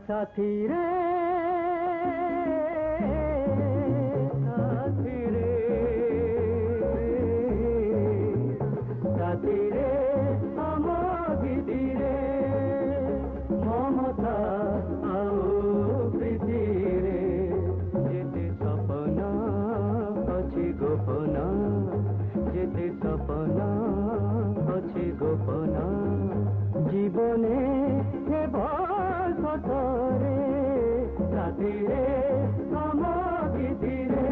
साथी रे साथी रे साथी रे आम गीति रे ममता आउ प्रीति रे जेते सपना अछि गोपना जेते सपना अछि गोपना जीवने सतरे साथी रे आम गीति रे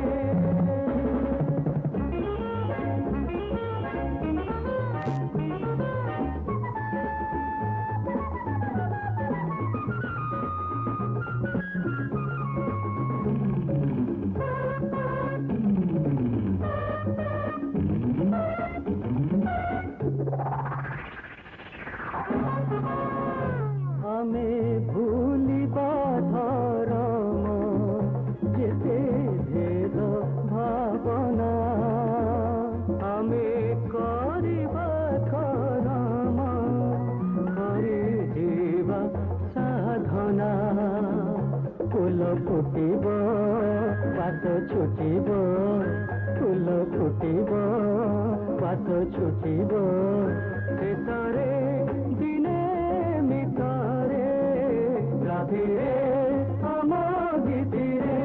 हमें भूलिबा धर्म जेते भेद भावना हमें करिबा कर्म करि जीवा साधना फूल फुटिब पात छुटिब फूल फुटिब पात छुटिब शेषरे दिने मितरे राधे आम गीति रे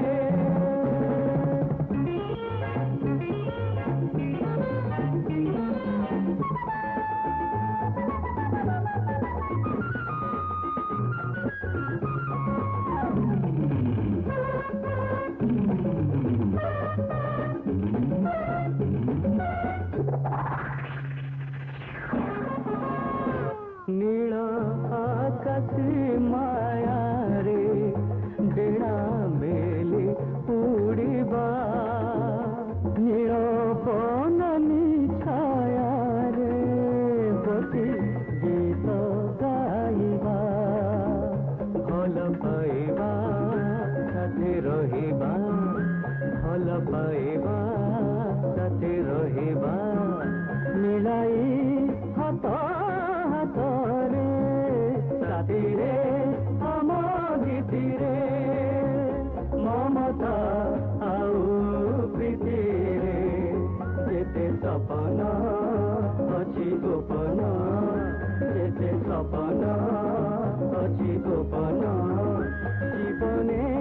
नील आकाश माया रे डेणा मेली उड़ीबा नील बननी छाया रे बसी गीत गाइबा भल पाइबा साथे रहिबा भल पाइबा साथे रहिबा मिलाई हाथ हाथरे साथी रे आम गीति रे ममता आउ प्रीति रे जेते सपना अछि गोपना जेते सपना अछि गोपना जीवने